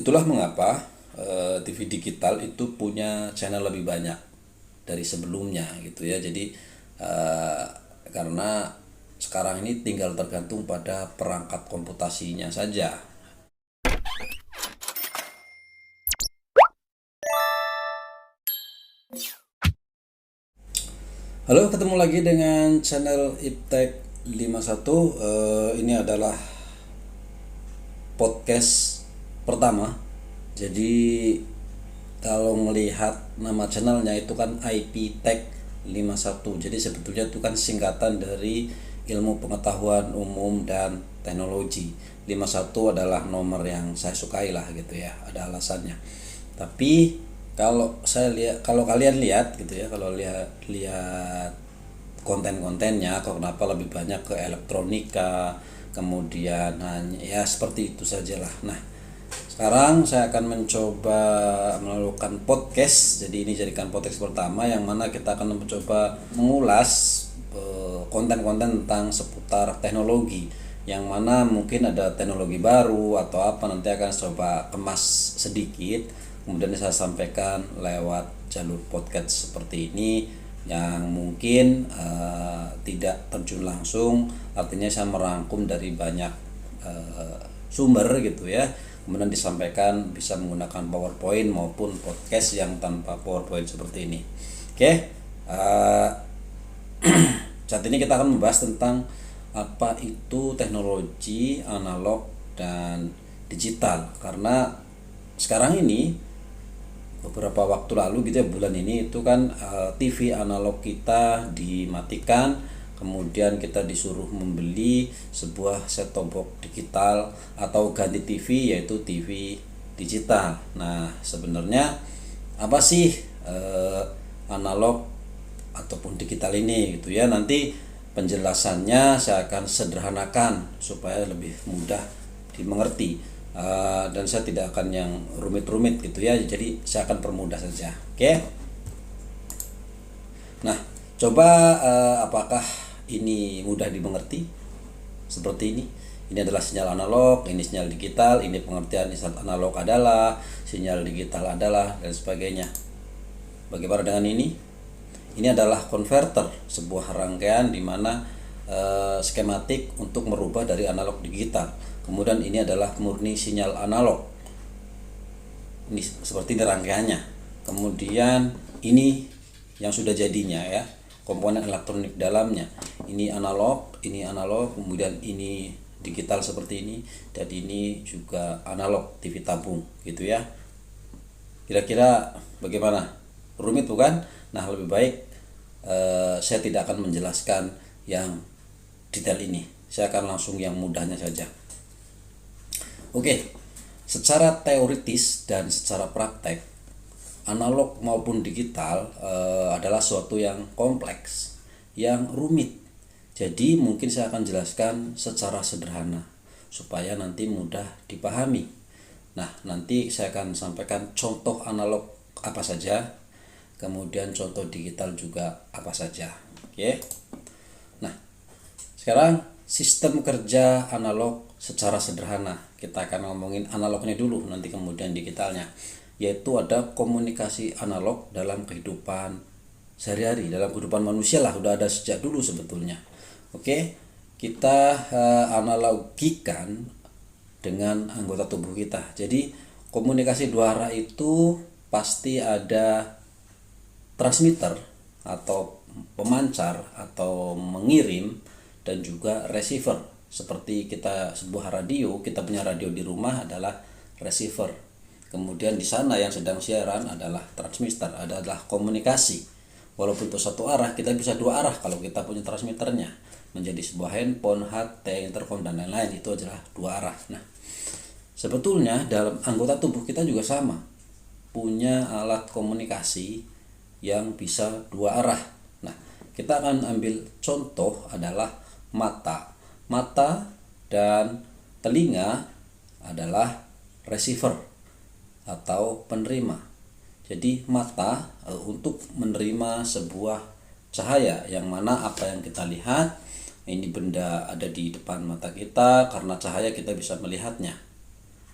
Itulah mengapa TV digital itu punya channel lebih banyak dari sebelumnya gitu ya. Jadi karena sekarang ini tinggal tergantung pada perangkat komputasinya saja. Halo, ketemu lagi dengan channel Iptek 51. Ini adalah podcast pertama. Jadi kalau melihat nama channelnya itu kan IP Tech 51. Jadi sebetulnya itu kan singkatan dari ilmu pengetahuan umum dan teknologi. 51 adalah nomor yang saya sukai lah gitu ya. Ada alasannya. Tapi kalau kalian lihat gitu ya, kalau lihat konten-kontennya kok kenapa lebih banyak ke elektronika, kemudian hanya ya seperti itu sajalah. Nah, sekarang saya akan mencoba melakukan podcast. Jadi ini jadikan podcast pertama yang mana kita akan mencoba mengulas konten-konten tentang seputar teknologi, yang mana mungkin ada teknologi baru atau apa, nanti akan coba kemas sedikit, kemudian saya sampaikan lewat jalur podcast seperti ini, yang mungkin tidak terjun langsung, artinya saya merangkum dari banyak sumber gitu ya, kemudian disampaikan bisa menggunakan PowerPoint maupun podcast yang tanpa PowerPoint seperti ini. Oke, saat ini kita akan membahas tentang apa itu teknologi analog dan digital, karena sekarang ini beberapa waktu lalu gitu ya, bulan ini itu kan TV analog kita dimatikan, kemudian kita disuruh membeli sebuah set top box digital atau ganti TV, yaitu TV digital. Nah, sebenarnya apa sih analog ataupun digital ini gitu ya. Nanti penjelasannya saya akan sederhanakan supaya lebih mudah dimengerti. Dan saya tidak akan yang rumit-rumit gitu ya, jadi saya akan permudah saja. Oke. Nah, coba apakah ini mudah dimengerti seperti ini? Ini adalah sinyal analog, ini sinyal digital, ini pengertian sinyal analog adalah, sinyal digital adalah, dan sebagainya. Bagaimana dengan ini? Ini adalah konverter, sebuah rangkaian di mana skematik untuk merubah dari analog digital. Kemudian ini adalah murni sinyal analog. Ini seperti ini rangkaiannya. Kemudian ini yang sudah jadinya ya, komponen elektronik dalamnya. Ini analog, kemudian ini digital seperti ini, dan ini juga analog TV tabung gitu ya. Kira-kira bagaimana? Rumit bukan? Nah, lebih baik saya tidak akan menjelaskan yang detail ini. Saya akan langsung yang mudahnya saja. Oke, secara teoritis dan secara praktek, analog maupun digital adalah suatu yang kompleks, yang rumit. Jadi mungkin saya akan jelaskan secara sederhana supaya nanti mudah dipahami. Nah, nanti saya akan sampaikan contoh analog apa saja, kemudian contoh digital juga apa saja. Oke. Nah, sekarang sistem kerja analog secara sederhana. Kita akan ngomongin analognya dulu, nanti kemudian digitalnya. Yaitu ada komunikasi analog dalam kehidupan sehari-hari, dalam kehidupan manusia lah, udah ada sejak dulu sebetulnya. Oke, kita analogikan dengan anggota tubuh kita. Jadi komunikasi dua arah itu pasti ada transmitter atau pemancar atau mengirim, dan juga receiver. Seperti kita sebuah radio, kita punya radio di rumah adalah receiver. Kemudian di sana yang sedang siaran adalah transmitter, adalah komunikasi. Walaupun itu satu arah, kita bisa dua arah kalau kita punya transmitternya. Menjadi sebuah handphone, HT, intercom, dan lain-lain, itu adalah dua arah. Nah, sebetulnya dalam anggota tubuh kita juga sama. Punya alat komunikasi yang bisa dua arah. Nah, kita akan ambil contoh adalah mata. Mata dan telinga adalah receiver atau penerima. Jadi mata untuk menerima sebuah cahaya, yang mana apa yang kita lihat, ini benda ada di depan mata kita, karena cahaya kita bisa melihatnya.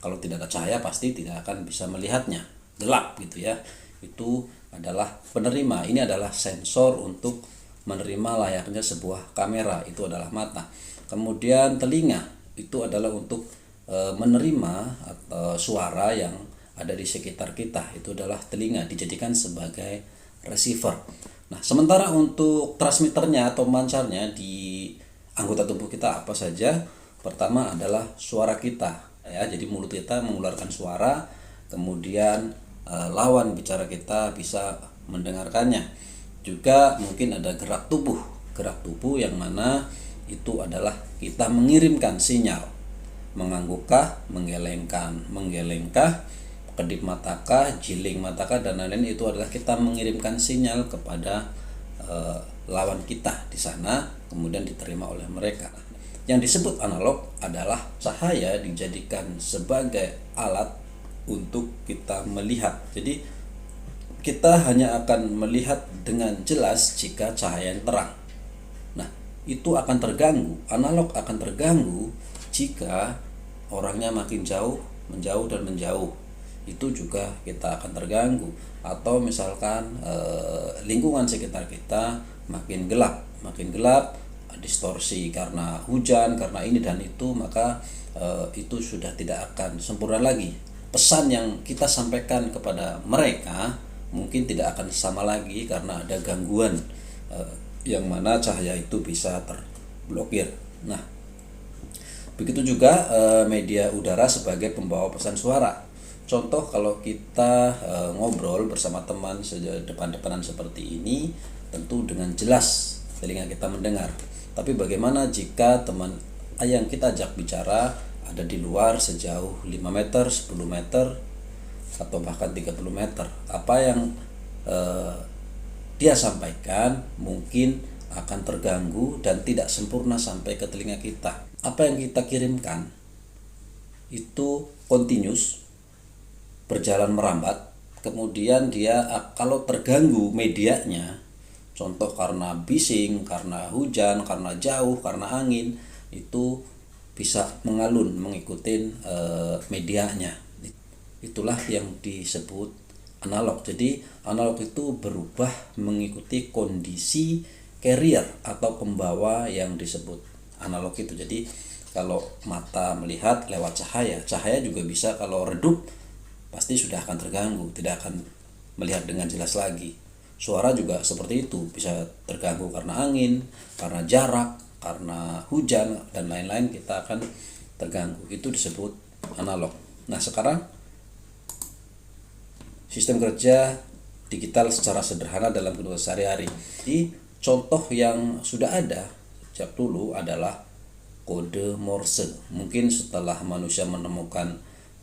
Kalau tidak ada cahaya pasti tidak akan bisa melihatnya, gelap gitu ya. Itu adalah penerima. Ini adalah sensor untuk menerima layaknya sebuah kamera, itu adalah mata. Kemudian telinga itu adalah untuk menerima suara yang ada di sekitar kita, itu adalah telinga, dijadikan sebagai receiver. Nah, sementara untuk transmitternya atau mancarnya di anggota tubuh kita apa saja? Pertama adalah suara kita, ya. Jadi mulut kita mengeluarkan suara, kemudian lawan bicara kita bisa mendengarkannya. Juga mungkin ada gerak tubuh yang mana itu adalah kita mengirimkan sinyal, menganggukah, menggelengkah, kedip matakah, jiling matakah, dan lain-lain. Itu adalah kita mengirimkan sinyal kepada lawan kita di sana, kemudian diterima oleh mereka. Yang disebut analog adalah cahaya dijadikan sebagai alat untuk kita melihat. Jadi kita hanya akan melihat dengan jelas jika cahaya yang terang. Nah, itu akan terganggu, analog akan terganggu jika orangnya makin jauh, menjauh. Itu juga kita akan terganggu. Atau misalkan lingkungan sekitar kita makin gelap, distorsi karena hujan, karena ini dan itu, maka itu sudah tidak akan sempurna lagi. Pesan yang kita sampaikan kepada mereka mungkin tidak akan sama lagi karena ada gangguan yang mana cahaya itu bisa terblokir. Nah, begitu juga media udara sebagai pembawa pesan suara. Contoh, kalau kita ngobrol bersama teman depan-depanan seperti ini, tentu dengan jelas telinga kita mendengar. Tapi bagaimana jika teman yang kita ajak bicara ada di luar sejauh 5 meter, 10 meter, atau bahkan 30 meter? Apa yang dia sampaikan mungkin akan terganggu dan tidak sempurna sampai ke telinga kita. Apa yang kita kirimkan itu continuous, berjalan merambat, kemudian dia kalau terganggu medianya, contoh karena bising, karena hujan, karena jauh, karena angin, itu bisa mengalun mengikuti medianya. Itulah yang disebut analog. Jadi analog itu berubah mengikuti kondisi carrier atau pembawa yang disebut analog itu. Jadi kalau mata melihat lewat cahaya juga bisa kalau redup pasti sudah akan terganggu, tidak akan melihat dengan jelas lagi. Suara juga seperti itu, bisa terganggu karena angin, karena jarak, karena hujan, dan lain-lain, kita akan terganggu. Itu disebut analog. Nah, sekarang sistem kerja digital secara sederhana dalam kehidupan sehari-hari. Jadi contoh yang sudah ada sejak dulu adalah kode Morse. Mungkin setelah manusia menemukan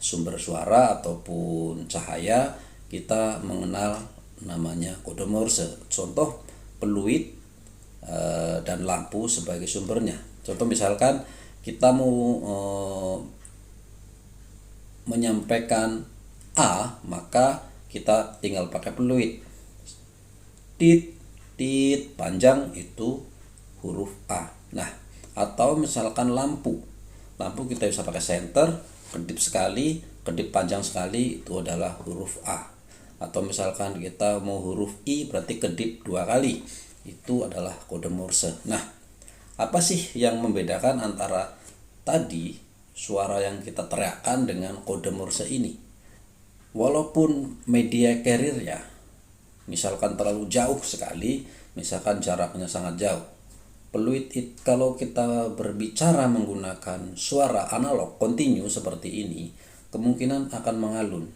sumber suara ataupun cahaya, kita mengenal namanya kode Morse. Contoh, peluit dan lampu sebagai sumbernya. Contoh misalkan kita mau menyampaikan A, maka kita tinggal pakai peluit. Tit, panjang itu huruf A. Nah, atau misalkan lampu kita bisa pakai senter, kedip sekali, kedip panjang sekali, itu adalah huruf A. Atau misalkan kita mau huruf I, berarti kedip 2 kali, itu adalah kode Morse. Nah, apa sih yang membedakan antara tadi suara yang kita teriakkan dengan kode Morse ini? Walaupun media carrier ya, misalkan terlalu jauh sekali, misalkan jaraknya sangat jauh, peluit kalau kita berbicara menggunakan suara analog kontinu seperti ini, kemungkinan akan mengalun.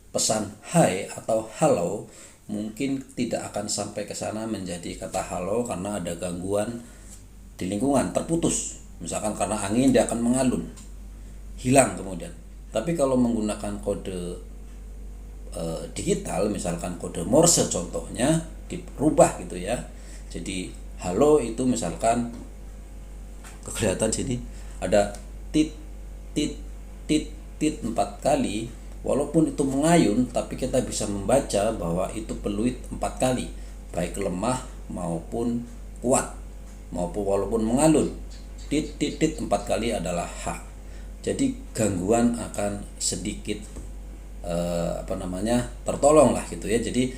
Pesan hai atau halo mungkin tidak akan sampai ke sana menjadi kata halo karena ada gangguan di lingkungan, terputus. Misalkan karena angin, dia akan mengalun, hilang kemudian. Tapi kalau menggunakan kode digital, misalkan kode Morse contohnya, dirubah gitu ya. Jadi halo itu misalkan kelihatan sini ada tit 4 kali, walaupun itu mengayun tapi kita bisa membaca bahwa itu peluit 4 kali, baik lemah maupun kuat, maupun walaupun mengalun. Tit 4 kali adalah H. Jadi gangguan akan sedikit tertolong lah gitu ya. Jadi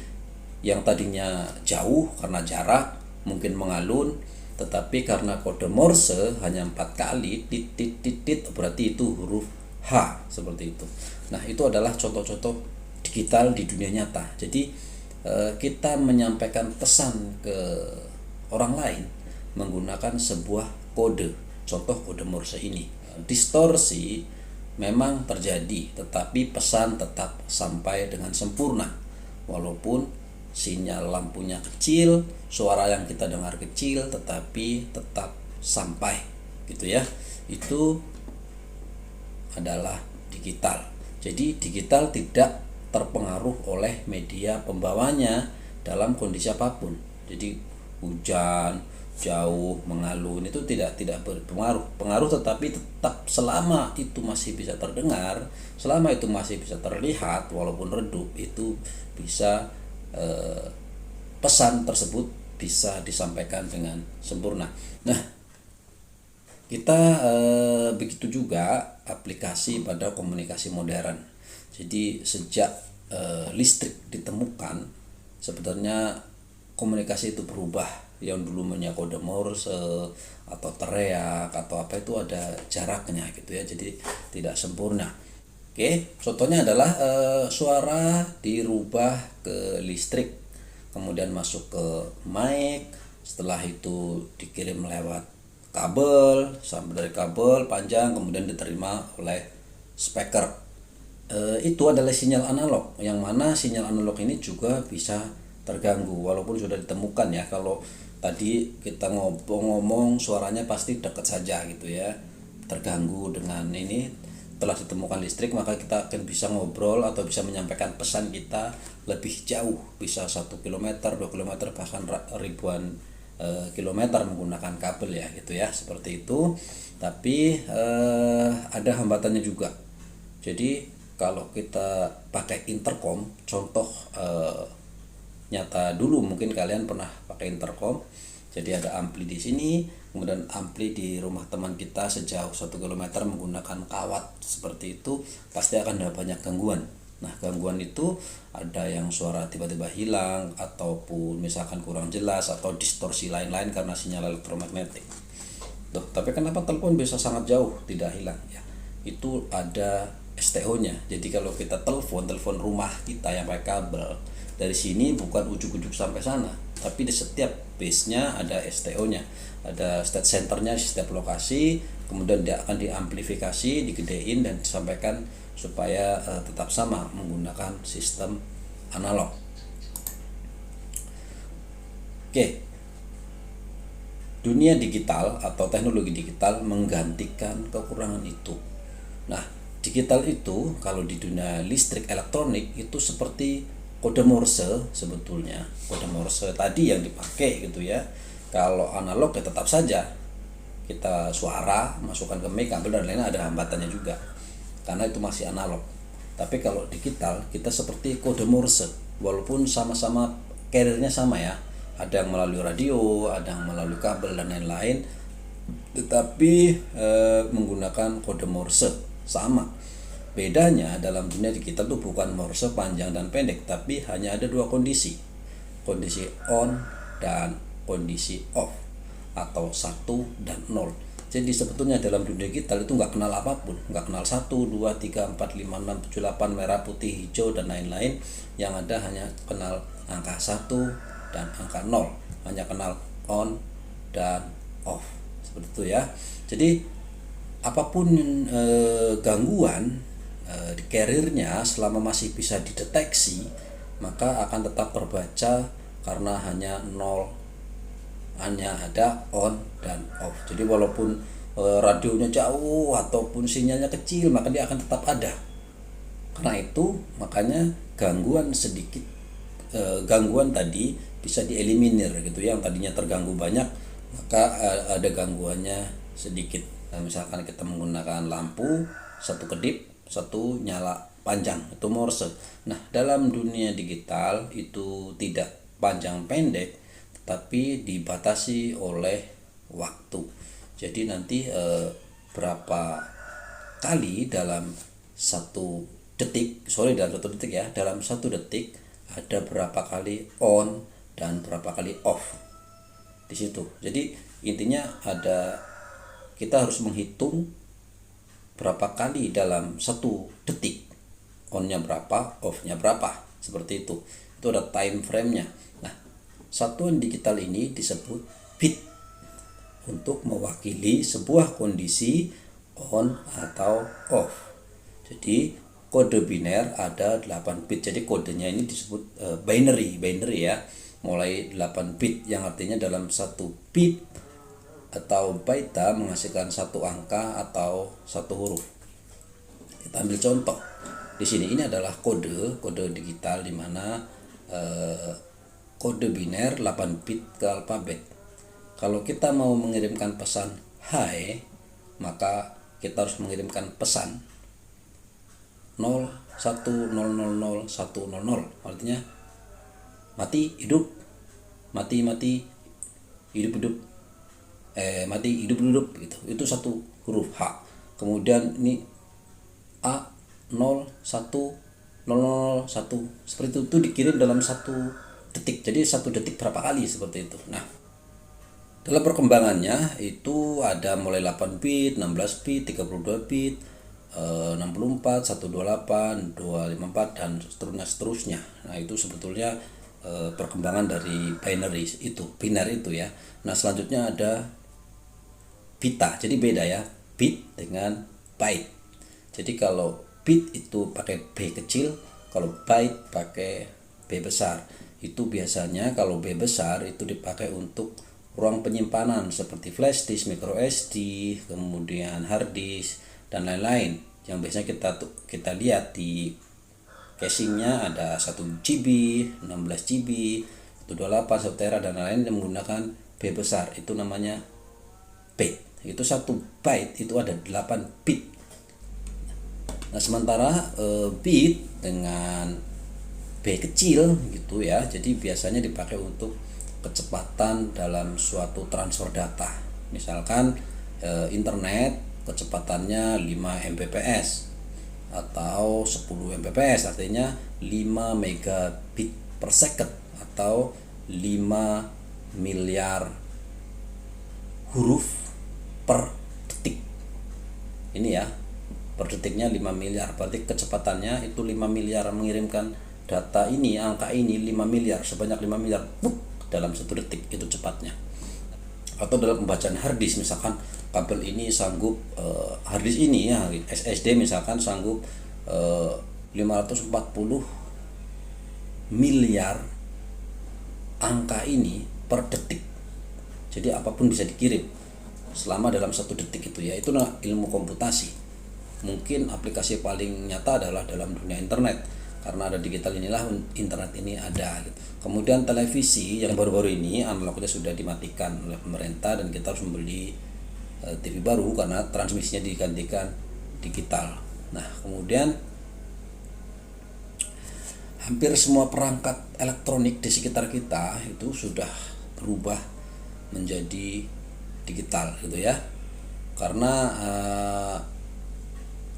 yang tadinya jauh karena jarak mungkin mengalun, tetapi karena kode Morse hanya 4 kali tit berarti itu huruf H seperti itu. Nah, itu adalah contoh-contoh digital di dunia nyata. Jadi kita menyampaikan pesan ke orang lain menggunakan sebuah kode, contoh kode Morse ini. Distorsi memang terjadi, tetapi pesan tetap sampai dengan sempurna walaupun sinyal lampunya kecil, suara yang kita dengar kecil, tetapi tetap sampai gitu ya. Itu adalah digital. Jadi digital tidak terpengaruh oleh media pembawanya dalam kondisi apapun. Jadi hujan, jauh, mengalun itu tidak berpengaruh, tetapi tetap selama itu masih bisa terdengar, selama itu masih bisa terlihat walaupun redup, itu bisa pesan tersebut bisa disampaikan dengan sempurna. Nah, kita begitu juga aplikasi pada komunikasi modern. Jadi sejak listrik ditemukan, sebenarnya komunikasi itu berubah. Yang dulu punya kode Morse atau teriak atau apa itu ada jaraknya gitu ya, jadi tidak sempurna. Oke, contohnya adalah suara dirubah ke listrik, kemudian masuk ke mic, setelah itu dikirim lewat kabel, sampai dari kabel panjang kemudian diterima oleh speaker. Itu adalah sinyal analog, yang mana sinyal analog ini juga bisa terganggu walaupun sudah ditemukan ya. Kalau tadi kita ngomong suaranya pasti dekat saja gitu ya, terganggu dengan ini. Telah ditemukan listrik, maka kita akan bisa ngobrol atau bisa menyampaikan pesan kita lebih jauh, bisa 1 km, 2 km, bahkan ribuan kilometer menggunakan kabel ya gitu ya, seperti itu. Tapi ada hambatannya juga. Jadi kalau kita pakai intercom, contoh nyata dulu mungkin kalian pernah pakai intercom. Jadi ada ampli di sini, kemudian ampli di rumah teman kita sejauh 1 km menggunakan kawat seperti itu, pasti akan ada banyak gangguan. Nah, gangguan itu ada yang suara tiba-tiba hilang, ataupun misalkan kurang jelas, atau distorsi lain-lain karena sinyal elektromagnetik. Tuh, tapi kenapa telepon bisa sangat jauh tidak hilang ya? Itu ada STO-nya. Jadi kalau kita telepon rumah kita yang pakai kabel, dari sini bukan ujuk-ujuk sampai sana, tapi di setiap base-nya ada STO-nya, ada state center-nya di setiap lokasi, kemudian dia akan diamplifikasi, digedein dan disampaikan supaya tetap sama menggunakan sistem analog. Oke. Dunia digital atau teknologi digital menggantikan kekurangan itu. Nah, digital itu kalau di dunia listrik elektronik itu seperti kode Morse sebetulnya. Kode Morse tadi yang dipakai gitu ya. Kalau analog ya tetap saja kita suara masukkan ke mic, kabel dan lainnya ada hambatannya juga, karena itu masih analog. Tapi kalau digital kita seperti kode Morse, walaupun sama-sama carrier-nya sama ya. Ada yang melalui radio, ada yang melalui kabel dan lain-lain, tetapi menggunakan kode Morse sama. Bedanya dalam dunia digital itu bukan Morse panjang dan pendek, tapi hanya ada 2 kondisi. Kondisi on dan kondisi off, atau 1 dan 0. Jadi sebetulnya dalam dunia digital itu nggak kenal apapun, nggak kenal 1, 2, 3, 4, 5, 6, 7, 8, merah, putih, hijau dan lain-lain. Yang ada hanya kenal angka 1 dan angka 0, hanya kenal on dan off, seperti itu ya. Jadi apapun gangguan di carrier-nya selama masih bisa dideteksi, maka akan tetap terbaca karena hanya 0, hanya ada on dan off. Jadi walaupun radionya jauh ataupun sinyalnya kecil, maka dia akan tetap ada. Karena itu makanya gangguan tadi bisa dieliminir gitu ya. Yang tadinya terganggu banyak, maka ada gangguannya sedikit. Nah, misalkan kita menggunakan lampu, 1 kedip, 1 nyala panjang, itu Morse. Nah, dalam dunia digital itu tidak panjang pendek, tapi dibatasi oleh waktu. Jadi nanti berapa kali dalam satu detik, dalam satu detik ada berapa kali on dan berapa kali off di situ. Jadi intinya kita harus menghitung berapa kali dalam satu detik, on-nya berapa, off-nya berapa, seperti itu. Itu ada time frame-nya. Nah, satuan digital ini disebut bit untuk mewakili sebuah kondisi on atau off. Jadi kode biner ada 8 bit. Jadi kodenya ini disebut binary ya. Mulai 8 bit yang artinya dalam satu bit atau byte menghasilkan satu angka atau satu huruf. Kita ambil contoh. Di sini ini adalah kode digital di mana kode biner 8 bit ke alfabet. Kalau kita mau mengirimkan pesan hai, maka kita harus mengirimkan pesan 01000100, artinya mati hidup, mati hidup mati hidup gitu. Itu satu huruf H. Kemudian ini A 010001 seperti itu dikirim dalam satu detik. Jadi satu detik berapa kali seperti itu. Nah, dalam perkembangannya itu ada mulai 8 bit, 16 bit, 32 bit, 64, 128, 254 dan seterusnya. Nah, itu sebetulnya perkembangan dari binary itu ya. Nah, selanjutnya ada bita. Jadi beda ya, bit dengan byte. Jadi kalau bit itu pakai B kecil, kalau byte pakai B besar. Itu biasanya kalau B besar itu dipakai untuk ruang penyimpanan seperti flash disk, micro SD, kemudian hard disk dan lain-lain. Yang biasanya kita lihat di casingnya ada 1 GB, 16 GB, 128, 1 tera dan lain-lain yang menggunakan B besar. Itu namanya byte. Itu 1 byte itu ada 8 bit. Nah, sementara bit dengan B kecil gitu ya. Jadi biasanya dipakai untuk kecepatan dalam suatu transfer data. Misalkan internet kecepatannya 5 Mbps atau 10 Mbps, artinya 5 megabit per second atau 5 miliar huruf per detik. Ini ya, per detiknya 5 miliar, berarti kecepatannya itu 5 miliar mengirimkan data ini, angka ini 5 miliar, sebanyak 5 miliar dalam satu detik, itu cepatnya. Atau dalam pembacaan harddisk, misalkan kabel ini sanggup harddisk ini ya, SSD misalkan sanggup 540 miliar angka ini per detik. Jadi apapun bisa dikirim selama dalam satu detik itu ya. Itu ilmu komputasi. Mungkin aplikasi paling nyata adalah dalam dunia internet, karena ada digital inilah internet ini ada gitu. Kemudian televisi yang baru-baru ini analognya sudah dimatikan oleh pemerintah dan kita harus membeli TV baru karena transmisinya digantikan digital. Nah, kemudian hampir semua perangkat elektronik di sekitar kita itu sudah berubah menjadi digital gitu ya. Karena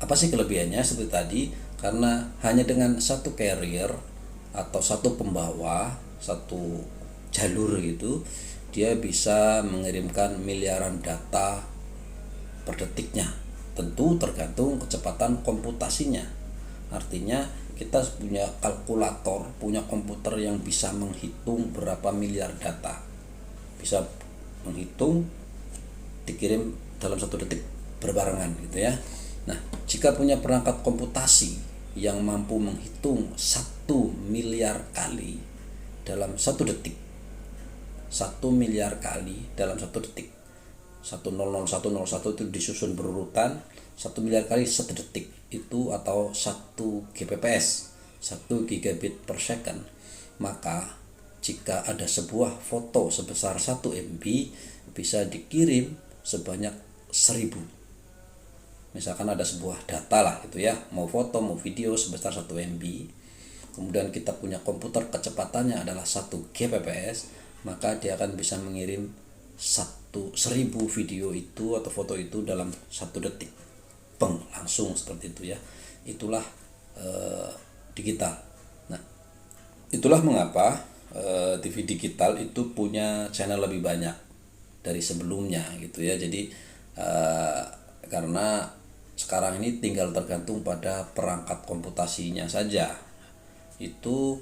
apa sih kelebihannya? Seperti tadi, karena hanya dengan satu carrier atau satu pembawa, satu jalur gitu, dia bisa mengirimkan miliaran data per detiknya. Tentu tergantung kecepatan komputasinya. Artinya kita punya kalkulator, punya komputer yang bisa menghitung berapa miliar data. Bisa menghitung dikirim dalam satu detik berbarengan gitu ya. Nah, jika punya perangkat komputasi yang mampu menghitung 1 miliar kali dalam satu detik, 1 miliar kali dalam satu detik, 1000101 itu disusun berurutan, 1 miliar kali satu detik itu atau 1 Gbps, 1 gigabit per second. Maka jika ada sebuah foto sebesar 1 MB bisa dikirim sebanyak 1000. Misalkan ada sebuah data lah gitu ya, mau foto mau video sebesar 1 MB, kemudian kita punya komputer kecepatannya adalah 1 Gbps, maka dia akan bisa mengirim 1000 video itu atau foto itu dalam 1 detik peng langsung seperti itu ya. Itulah digital. Nah, itulah mengapa TV digital itu punya channel lebih banyak dari sebelumnya gitu ya. Jadi karena sekarang ini tinggal tergantung pada perangkat komputasinya saja. Itu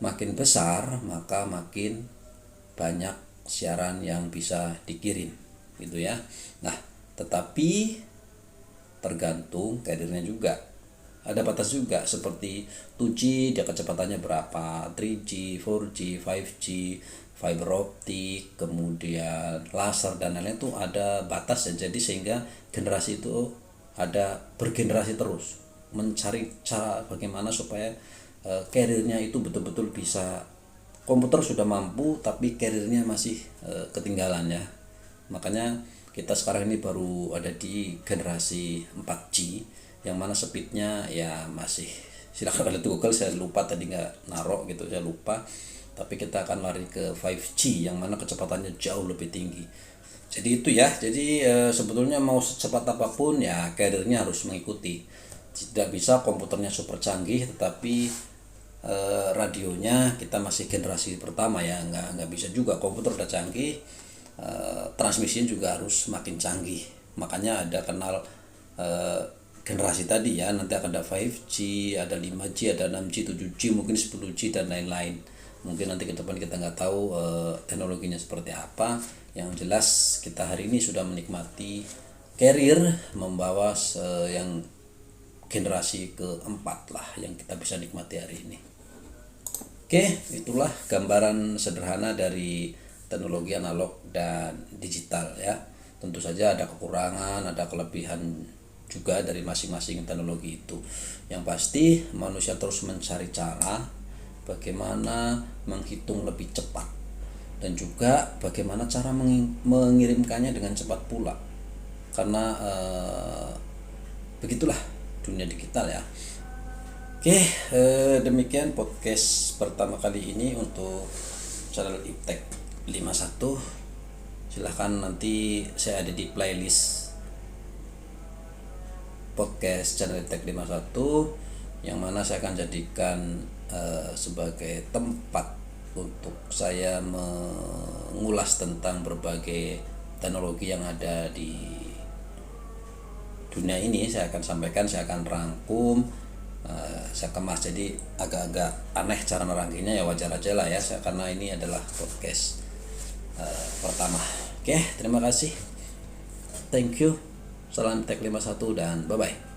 makin besar maka makin banyak siaran yang bisa dikirim gitu ya. Nah, tetapi tergantung carrier-nya juga. Ada batas juga seperti 2G dia kecepatannya berapa, 3G, 4G, 5G, fiber optik, kemudian laser dan lain-lain itu ada batas ya. Jadi sehingga generasi itu ada bergenerasi terus mencari cara bagaimana supaya carrier-nya itu betul-betul bisa, komputer sudah mampu tapi carrier-nya masih ketinggalan ya. Makanya kita sekarang ini baru ada di generasi 4G yang mana speednya ya masih, silakan lihat Google, saya lupa tadi nggak narok gitu, saya lupa, tapi kita akan lari ke 5G yang mana kecepatannya jauh lebih tinggi. Jadi itu ya, jadi sebetulnya mau secepat apapun ya carrier-nya harus mengikuti. Tidak bisa komputernya super canggih tetapi radionya kita masih generasi pertama ya, nggak bisa juga, komputer udah canggih, transmisinya juga harus makin canggih. Makanya ada kenal generasi tadi ya, nanti akan ada 5G, ada 5G, ada 6G, 7G, mungkin 10G dan lain-lain. Mungkin nanti ke depan kita nggak tahu teknologinya seperti apa. Yang jelas kita hari ini sudah menikmati carrier membawa yang generasi keempat lah yang kita bisa nikmati hari ini. Oke, itulah gambaran sederhana dari teknologi analog dan digital ya. Tentu saja ada kekurangan, ada kelebihan juga dari masing-masing teknologi itu. Yang pasti manusia terus mencari cara bagaimana menghitung lebih cepat dan juga bagaimana cara mengirimkannya dengan cepat pula. Karena begitulah dunia digital ya. Oke, demikian podcast pertama kali ini untuk channel Iptek 51. Silahkan nanti saya ada di playlist podcast channel Iptek 51 yang mana saya akan jadikan sebagai tempat untuk saya mengulas tentang berbagai teknologi yang ada di dunia ini. Saya akan sampaikan, saya akan rangkum, saya kemas. Jadi agak-agak aneh cara nerangkinya ya, wajar aja lah ya, karena ini adalah podcast pertama. Oke, terima kasih, thank you, salam Iptek 51 dan bye bye.